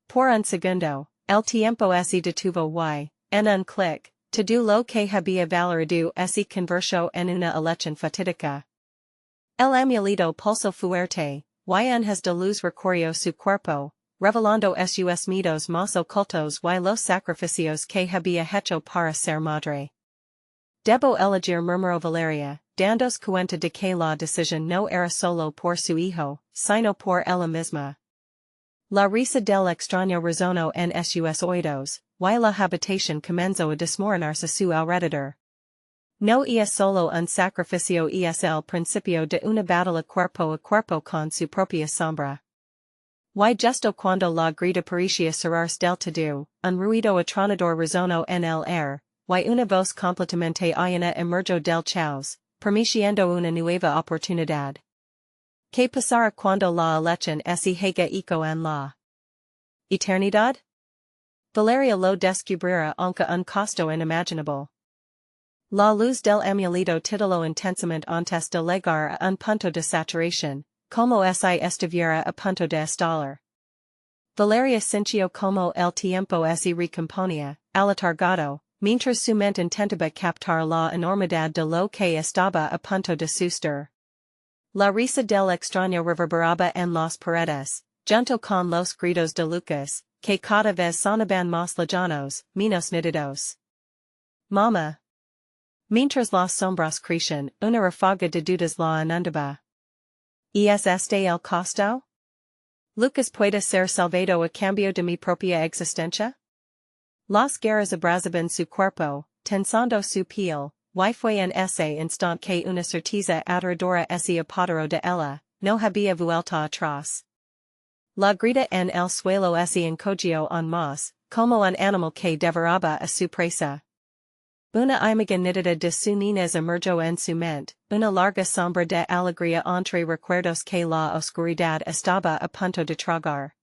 Por un segundo, el tiempo se detuvo y, en un clic, todo lo que había valorado se convirtió en una elección fatídica. El amuleto pulsó fuerte, y un haz de luz recorrió su cuerpo, revelando sus miedos más ocultos y los sacrificios que había hecho para ser madre. Debo elegir, murmuró Valeria, dándose cuenta de que la decisión no era solo por su hijo, sino por ella misma. La risa del extraño resonó en sus oídos, y la habitación comenzó a desmoronarse a su alrededor. No es solo un sacrificio, es el principio de una batalla cuerpo a cuerpo con su propia sombra. Y justo cuando la grita parecía cerrarse del todo, un ruido atronador resonó en el aire, y una voz completamente ayana emergió del caos, permitiendo una nueva oportunidad. ¿Qué pasará cuando la elección se haga eco en la eternidad? Valeria lo descubrirá aunque un costo inimaginable. La luz del amuleto tituló intensamente antes de llegar a un punto de saturación, como si estuviera a punto de estallar. Valeria sintió como el tiempo se recomponía, aletargado, mientras su mente intentaba captar la enormidad de lo que estaba a punto de suceder. La risa del extraño reverberaba en las paredes, junto con los gritos de Lucas, que cada vez sonaban más lejanos, menos nítidos. Mama. Mientras las sombras crecían, una ráfaga de dudas la inundaba. ¿Es este el costo? ¿Lucas puede ser salvado a cambio de mi propia existencia? Las guerras abrasaban su cuerpo, tensando su piel, y fue en ese instante que una certeza aterradora se apoderó de ella, no había vuelta atrás. La grita en el suelo se encogió aún más, como un animal que devoraba a su presa. Una imagen nítida de su niñez emergió en su mente, una larga sombra de alegría entre recuerdos que la oscuridad estaba a punto de tragar.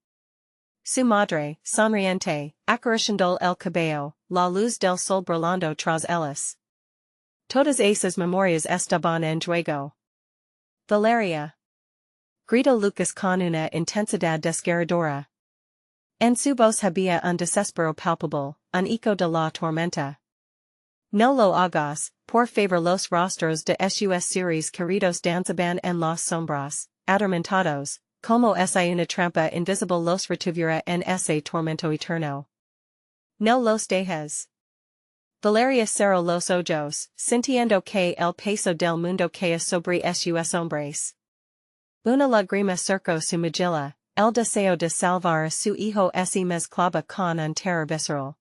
Su madre, sonriente, acariciando el cabello, la luz del sol brillando tras ellas. Todas esas memorias estaban en juego. Valeria. Grito Lucas con una intensidad desgarradora. En su voz había un desespero palpable, un eco de la tormenta. No lo hagas, por favor. Los rostros de sus seres queridos danzaban en las sombras, atormentados, como si una trampa invisible los retuviera en ese tormento eterno. No los dejes. Valeria cerró los ojos, sintiendo que el peso del mundo caía sobre sus hombres. Una lágrima surcó su mejilla, el deseo de salvar a su hijo se mezclaba con un terror visceral.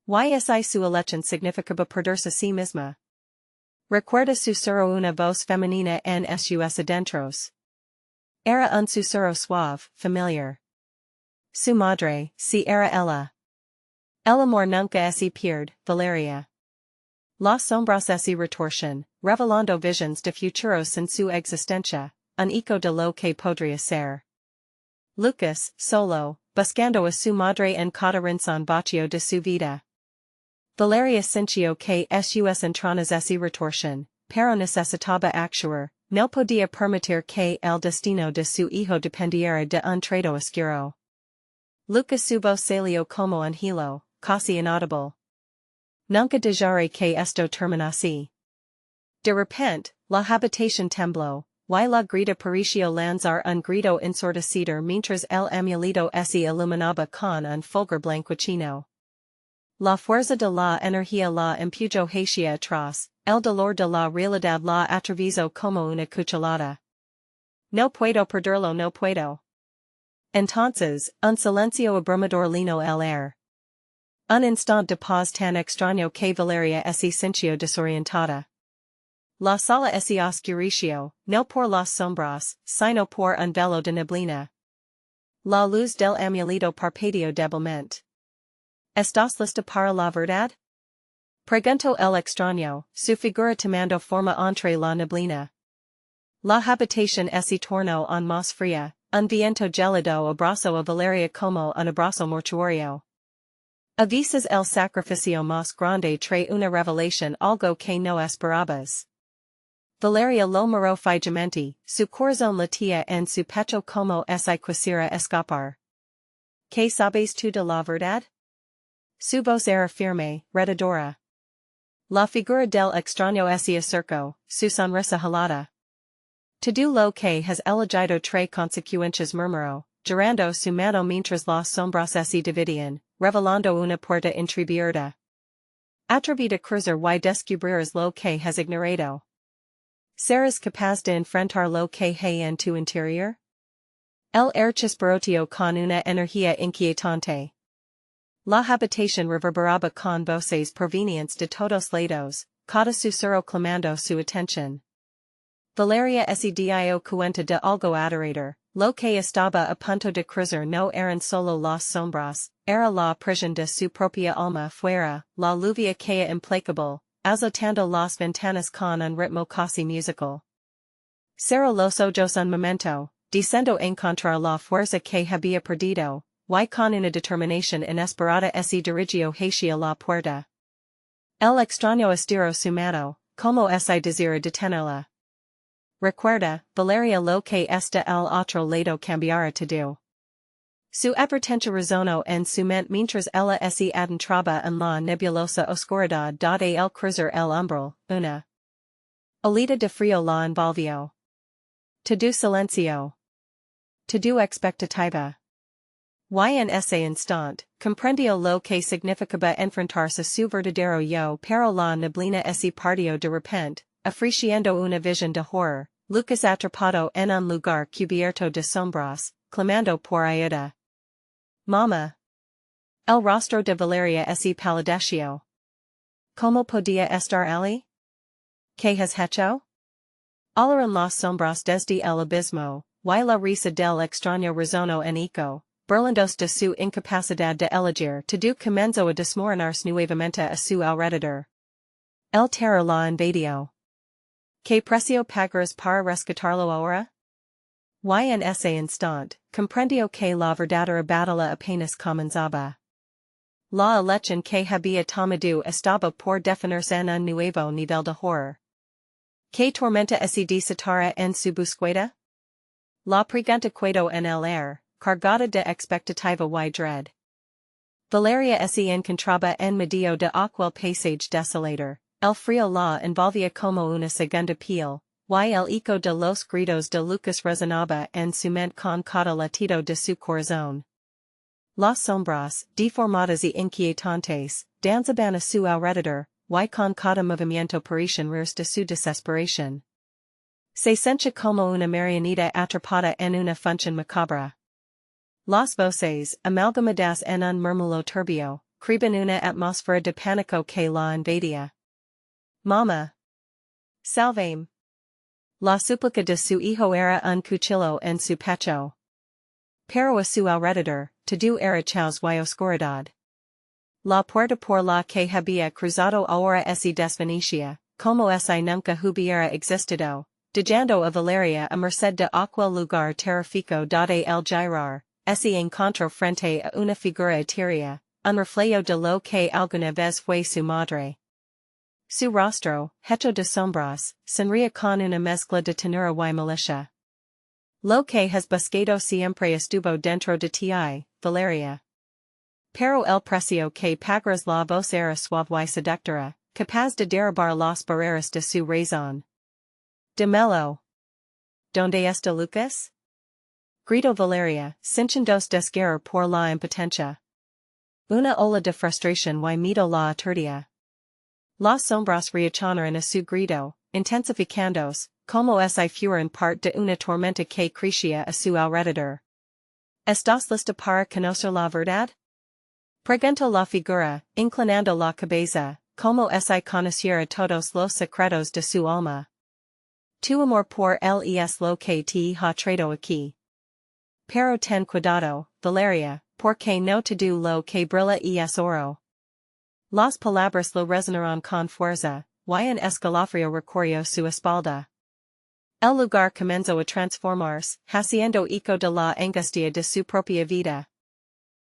Y su elección significaba perderse a sí misma. Recuerda susurró una voz femenina en sus adentros. Era un susurro suave, familiar. Su madre, si era ella. El amor nunca se pierde, Valeria. Las sombras se retorcen, revelando visions de futuros sin su existencia, un eco de lo que podría ser. Lucas, solo, buscando a su madre en cada rincón vacío de su vida. Valeria sintió que sus entrañas se retorcen, pero necesitaba actuar, no podía permitir que el destino de su hijo dependiera de un trato oscuro. Lucas su voz salió como un hilo, casi inaudible. Nunca dejaré que esto terminase. De repente, la habitación tembló, y la grita pareció lanzar un grito ensordecido mientras el amuleto se iluminaba con un fulgor blanquecino. La fuerza de la energía la empujó hacia atrás, el dolor de la realidad la atravesó como una cuchillada. No puedo perderlo, no puedo. Entonces, un silencio abrumador llenó el air. Un instant de paz tan extraño que Valeria se sintió desorientada. La sala se oscureció, no por las sombras, sino por un velo de neblina. La luz del amuleto parpadeó débilmente. ¿Estás lista para la verdad? Preguntó el extraño, su figura tomando forma entre la neblina. La habitación se tornó aún más fría, un viento gélido abrazó a Valeria como un abrazo mortuorio. A veces el sacrificio más grande trae una revelación, algo que no esperabas. Valeria lo miró fijamente, su corazón latía en su pecho como si quisiera escapar. ¿Qué sabes tú de la verdad? Su voz era firme, retadora. La figura del extraño se acercó, su sonrisa helada. Todo lo que has elegido trae consecuencias, murmuró, girando su mano mientras las sombras se dividían, revelando una puerta entreabierta. Atrevida a cruzar y descubrirás lo que has ignorado. ¿Serás capaz de enfrentar lo que hay en tu interior? El air chisperoteó con una energía inquietante. La habitación reverberaba con voces provenientes de todos lados, cada susurro clamando su atención. Valeria se dio cuenta de algo aterrador, lo que estaba a punto de cruzar no eran solo las sombras, era la prisión de su propia alma fuera, la lluvia caía implacable, azotando las ventanas con un ritmo casi musical. Cerró los ojos un momento, deseando encontrar la fuerza que había perdido, y con una determinación inesperada se dirigió hacia la puerta. El extraño estiró su mano, como si desira detenerla. Recuerda, Valeria, lo que está al otro lado cambiará todo. Su advertencia resonó en su mente mientras ella se adentraba en la nebulosa oscuridad donde el cruzar el umbral, una olita de frío la envolvió. Todo silencio. Todo expectativa. Y en ese instante, comprendió lo que significaba enfrentarse a su verdadero yo, pero la neblina se partió de repente, ofreciendo una visión de horror. Lucas atrapado en un lugar cubierto de sombras, clamando por ayuda. Mamá. El rostro de Valeria se palideció. ¿Cómo podía estar allí? ¿Qué has hecho? Hablaron las sombras desde el abismo, y la risa del extraño resonó en eco, burlándose de su incapacidad de elegir. Todo comenzó a desmoronarse nuevamente a su alrededor. El terror la invadió. ¿Qué precio pagarás para rescatarlo ahora? Y en ese instante, comprendió que la verdadera batalla apenas comenzaba. La elechen que había tomado estaba por definirse en un nuevo nivel de horror. ¿Qué tormenta ese desatara en su búsqueda? La pregunta quedó en el aire, cargada de expectativa y dread. Valeria se encontraba en medio de aquel paisaje desolador, el frío la envolvía como una segunda piel, y el eco de los gritos de Lucas resonaba en su mente con cada latido de su corazón. Las sombras, deformadas y inquietantes, danzaban a su alrededor, y con cada movimiento parecían rir de su desesperación. Se sentía como una marioneta atrapada en una función macabra. Las voces, amalgamadas en un murmullo turbio, creaban una atmósfera de pánico que la invadía. Mama. Salvame. La súplica de su hijo era un cuchillo en su pecho. Pero a su alrededor, todo era caos y oscuridad. La puerta por la que había cruzado ahora se desvanecía, como si nunca hubiera existido, dejando a Valeria a merced de aquel lugar terrífico donde el girar, se encontró frente a una figura etérea, un reflejo de lo que alguna vez fue su madre. Su rostro, hecho de sombras, sonría con una mezcla de ternura y malicia. Lo que has buscado siempre estuvo dentro de ti, Valeria. Pero el precio que pagaras la voz era suave y seductora, capaz de derribar las barreras de su razón. Dímelo. ¿Dónde está Lucas? Gritó Valeria, sintiéndose desgarrar por la impotencia. Una ola de frustración y miedo la aturdía. Las sombras reaccionaron a su grito, intensificándose, como si fueran parte de una tormenta que crecía a su alrededor. ¿Estás lista para conocer la verdad? Preguntó la figura, inclinando la cabeza, como si conociera todos los secretos de su alma. Tu amor por él es lo que te ha traído aquí. Pero ten cuidado, Valeria, porque no todo lo que brilla es oro. Las palabras lo resonaron con fuerza, y un escalofrío recorrió su espalda. El lugar comenzó a transformarse, haciendo eco de la angustia de su propia vida.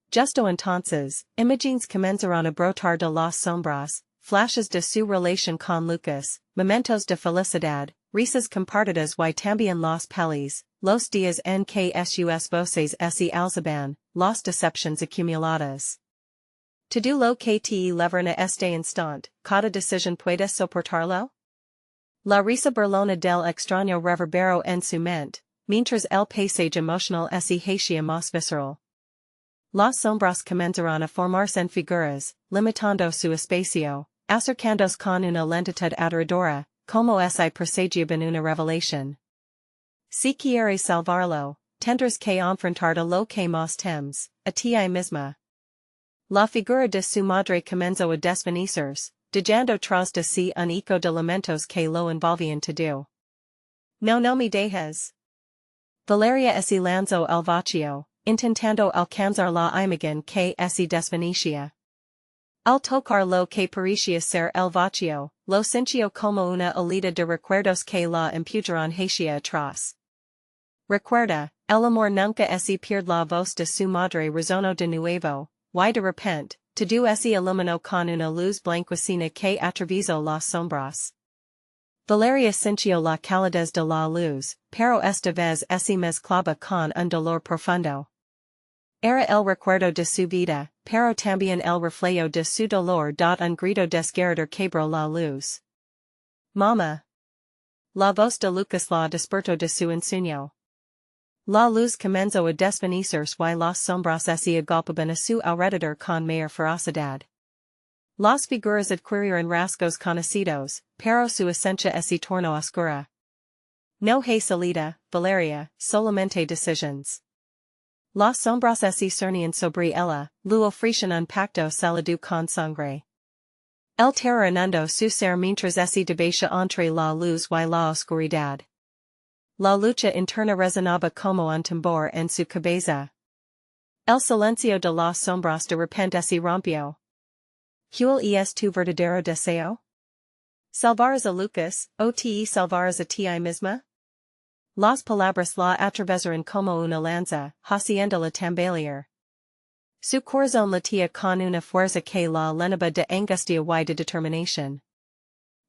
Justo entonces, imágenes comenzaron a brotar de las sombras, flashes de su relación con Lucas, momentos de felicidad, risas compartidas y también las pelis, los días en que sus voces se alzaban, las decepciones acumuladas. Todo lo que te leverna este instante, cada decisión puede soportarlo? La risa burlona del extraño reverberó en su mente, mientras el paisaje emocional se hacía más visceral. Las sombras comenzaron a formarse en figuras, limitando su espacio, acercándose con una lentitud aterradora, como si presagiaban una revelación. Si quieres salvarlo, tendrás que enfrentar lo que más temes, a ti misma. La figura de su madre comenzó a desvanecerse, dejando tras de sí un eco de lamentos que lo envolvían todo. No me dejes. Valeria se lanzó al vacío, intentando alcanzar la imagen que se desvanecía. Al tocar lo que parecía ser el vacío, lo sintió como una oleada de recuerdos que la imputaron hacia atrás. Recuerda, el amor nunca se pierde. La voz de su madre resonó de nuevo, y de repente, todo se iluminó con una luz blanquecina que atravesó las sombras. Valeria sintió la calidez de la luz, pero esta vez se mezclaba con un dolor profundo. Era el recuerdo de su vida, pero también el reflejo de su dolor. Un grito desgarrador quebró la luz. Mama. La voz de Lucas la despertó de su ensueño. La luz comenzó a desvanecerse y las sombras se agolpaban a su alrededor con mayor ferocidad. Las figuras adquirieron rasgos conocidos, pero su esencia se tornó oscura. No hay salida, Valeria, solamente decisions. Las sombras se cernían sobre ella, lo ofrecían un pacto selado con sangre. El terror inundó su ser mientras se debatía entre la luz y la oscuridad. La lucha interna resonaba como un tambor en su cabeza. El silencio de las sombras de repente se rompió. ¿Cuál es tu verdadero deseo? ¿Salvarás a Lucas, o te salvarás a ti misma? Las palabras la atravesaron como una lanza, haciéndola tambalear. Su corazón latía con una fuerza que la llenaba de angustia y de determinación.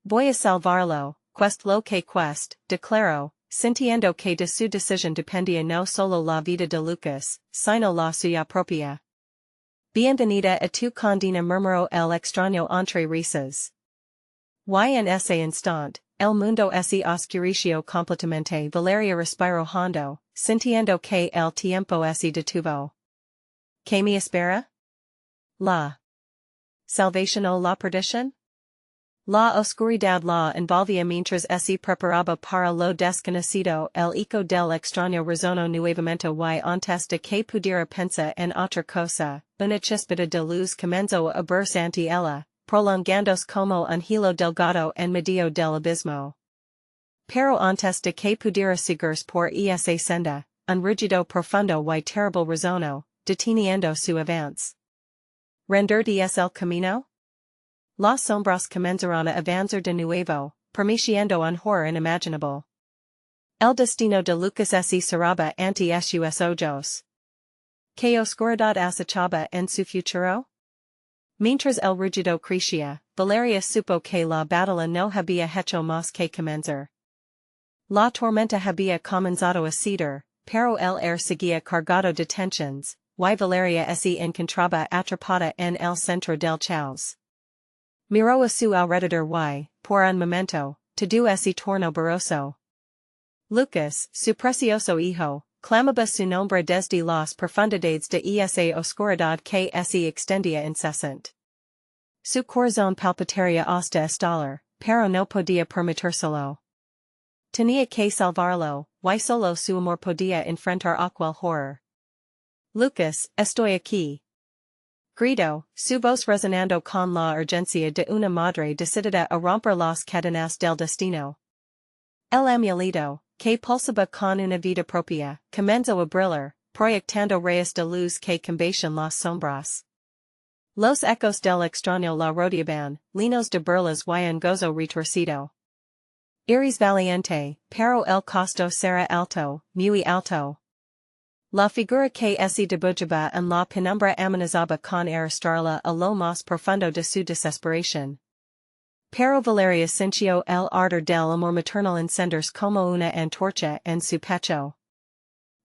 Voy a salvarlo, quest lo que quest, declaró, sintiendo que de su decisión dependía no solo la vida de Lucas, sino la suya propia. Bienvenida a tu condena, murmuró el extraño entre risas. Y en ese instante, el mundo se oscureció completamente. Valeria respiró hondo, sintiendo que el tiempo se detuvo. ¿Qué me espera? La salvación o la perdición? La oscuridad la envolvía mientras se preparaba para lo desconocido. El eco del extraño resonó nuevamente y antes de que pudiera pensar en otra cosa, una chispita de luz comenzó a abrirse ante ella, prolongándose como un hilo delgado en medio del abismo. Pero antes de que pudiera seguirse por esa senda, un rugido profundo y terrible resonó, deteniendo su avance. ¿Rendirte el camino? Las sombras comenzaron a avanzar de nuevo, permitiendo un horror inimaginable. El destino de Lucas se cerraba ante sus ojos. ¿Qué oscuridad acechaba en su futuro? Mientras el rugido crecía, Valeria supo que la batalla no había hecho más que comenzar. La tormenta había comenzado a ceder, pero el aire seguía cargado de tensiones, y Valeria se encontraba atrapada en el centro del caos. Miró a su alrededor y, por un momento, todo se tornó borroso. Lucas, su precioso hijo, clamaba su nombre desde las profundidades de esa oscuridad que se extendía incesante. Su corazón palpitaría hasta estallar, pero no podía permitírselo. Tenía que salvarlo, y solo su amor podía enfrentar aquel horror. Lucas, estoy aquí. Gritó, su voz resonando con la urgencia de una madre decidida a romper las cadenas del destino. El amuleto, que pulsaba con una vida propia, comenzó a brillar, proyectando rayos de luz que combatían las sombras. Los ecos del extraño la rodeaban, llenos de burlas y un gozo retorcido. Eres valiente, pero el costo será alto, muy alto. La figura que se dibujaba en la penumbra amenazaba con arrastrarla a lo más profundo de su desesperación. Pero Valeria sintió el ardor del amor maternal encenderse como una antorcha en su pecho.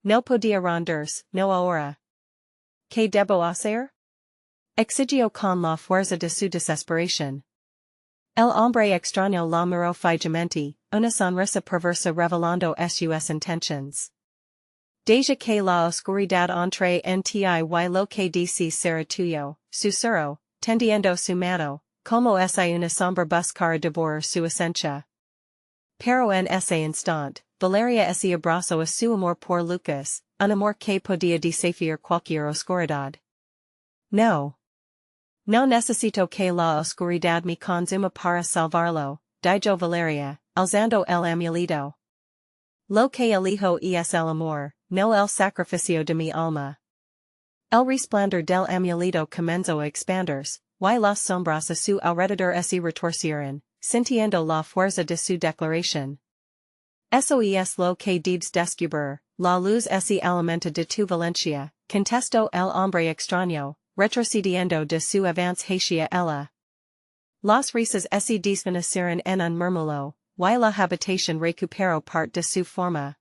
No podía rendirse, no ahora. ¿Qué debo hacer? Exigió con la fuerza de su desesperación. El hombre extraño la miró fijamente, una sonrisa perversa revelando sus intenciones. Deja que la oscuridad entre en ti y lo que dice será tuyo, susurró, tendiendo su mano, como una sombra buscar devorar su esencia. Pero en ese instante, Valeria se abrazó a su amor por Lucas, un amor que podía desafiar cualquier oscuridad. No. No necesito que la oscuridad me consuma para salvarlo, dijo Valeria, alzando el amuleto. Lo que elijo es el amor, no el sacrificio de mi alma. El resplandor del amuleto comenzó a expandirse, y las sombras a su alrededor se retorcieron, sintiendo la fuerza de su declaración. Eso es lo que debes descubrir, la luz se alimenta de tu valencia, contestó el hombre extraño, retrocediendo de su avance hacia ella. Las risas se desvanecieron en un murmullo, y la habitación recuperó parte de su forma.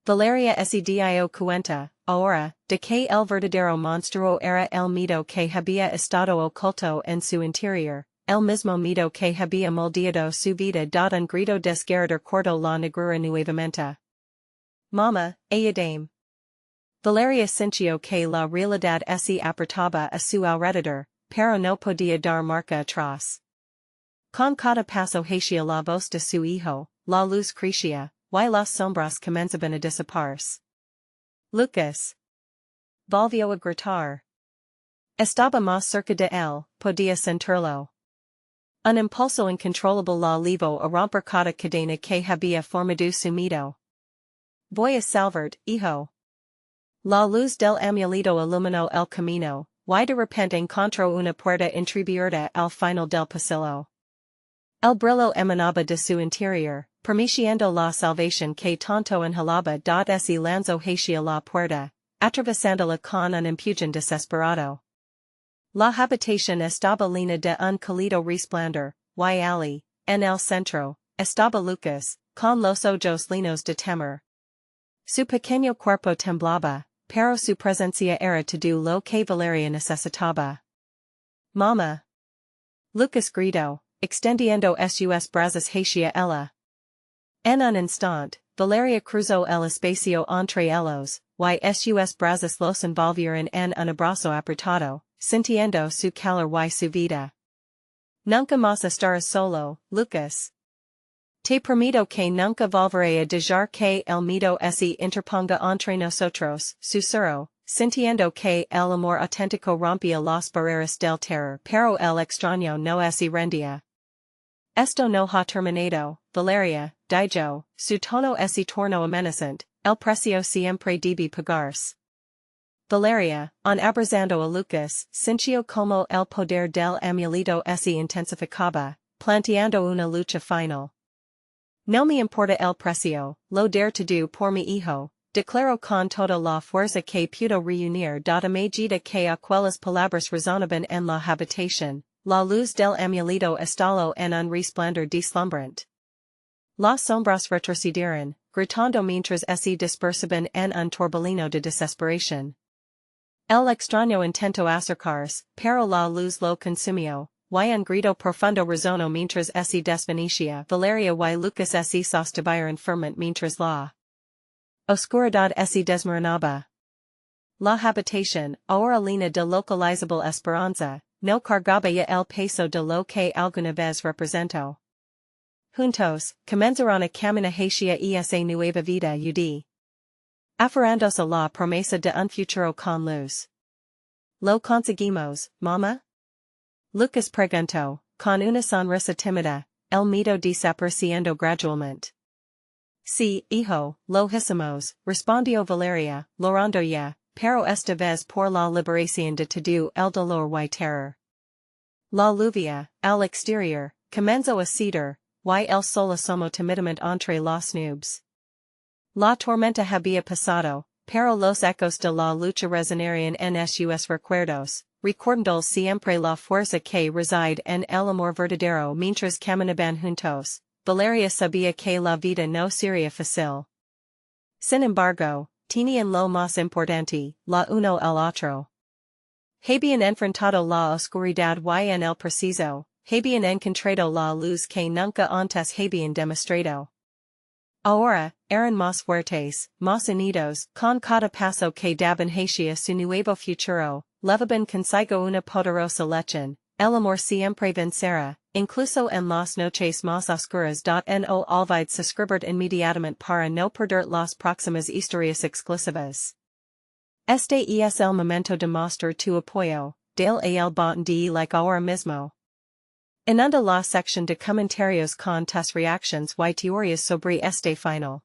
Valeria se dio cuenta, ahora, de que el verdadero monstruo era el miedo que había estado oculto en su interior, el mismo miedo que había moldeado su vida. Un grito desgarrador cortó la negrura nuevamente. Mama, ayúdame. Valeria sintió que la realidad se apretaba a su alrededor, pero no podía dar marcha atrás. Con cada paso hacia la voz de su hijo, la luz crecía, y las sombras comenzaban a desaparecer. Lucas volvió a gritar. Estaba más cerca de él, podía sentirlo. Un impulso incontrolable la llevó a romper cada cadena que había formado su miedo. Voy a salvarte, hijo. La luz del amuleto iluminó el camino, y de repente encontró una puerta entreabierta al final del pasillo. El brillo emanaba de su interior, permitiendo la salvación que tanto anhelaba. Se lanzó hacia la puerta, atravesándola con un empujón desesperado. La habitación estaba llena de un cálido resplandor, y allí, en el centro, estaba Lucas, con los ojos llenos de temor. Su pequeño cuerpo temblaba, pero su presencia era todo lo que Valeria necesitaba. Mama. Lucas gritó, extendiendo sus brazos hacia ella. En un instante, Valeria cruzó el espacio entre ellos, y sus brazos los envolvieron en un abrazo apretado, sintiendo su calor y su vida. Nunca más estarás solo, Lucas. Te prometo que nunca volveré a dejar que el miedo se interponga entre nosotros, susurró, sintiendo que el amor auténtico rompía las barreras del terror, pero el extraño no se rendía. Esto no ha terminado, Valeria, dijo, su tono se tornó amenazante, el precio siempre debe pagarse. Valeria, en abrazando a Lucas, sintió como el poder del amuleto se intensificaba, planteando una lucha final. No me importa el precio, lo dare todo por mi hijo, declaró con toda la fuerza que pudo reunir dada medida que aquellas palabras resonaban en la habitación, la luz del amuleto estalló en un resplandor deslumbrante. Las sombras retrocedieron, gritando mientras se dispersaban en un torbellino de desesperación. El extraño intentó acercarse, pero la luz lo consumió. Y un grito profundo resonó mientras se desvanecía. Valeria y Lucas se sostuvieron firmemente mientras la oscuridad se desmoronaba. La habitación, ahora llena de localizable esperanza, no cargaba ya el peso de lo que alguna vez representó. Juntos, comenzaron a caminar hacia esa nueva vida aferrándose a la promesa de un futuro con luz. ¿Lo conseguimos, mamá? Lucas preguntó, con una sonrisa tímida, el miedo desapareciendo gradualmente. Sí, hijo, lo hicimos, respondió Valeria, llorando ya, pero esta vez por la liberación de todo el dolor y terror. La lluvia, al exterior, comenzó a ceder, y el sol asomó timidamente entre las nubes. La tormenta había pasado, pero los ecos de la lucha resonarían en sus recuerdos, recordando siempre la fuerza que reside en el amor verdadero mientras caminaban juntos. Valeria sabía que la vida no sería fácil. Sin embargo, tenían lo más importante, la uno el otro. Habían enfrentado la oscuridad y en el preciso, habían encontrado la luz que nunca antes habían demostrado. Ahora, eran más fuertes, más unidos, con cada paso que daban hacia su nuevo futuro, levaban consigo una poderosa lección, el amor siempre vencerá, incluso en las noches más oscuras. No olvides suscribir inmediatamente para no perder las próximas historias exclusivas. Este es el momento de mostrar tu apoyo, dale a el botón de like ahora mismo. Inunda la sección de comentarios con tus reacciones y teorías sobre este final.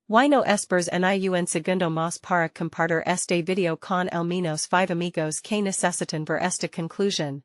Y no esperes en un segundo más para compartir este video con al menos 5 amigos que necesitan ver esta conclusión.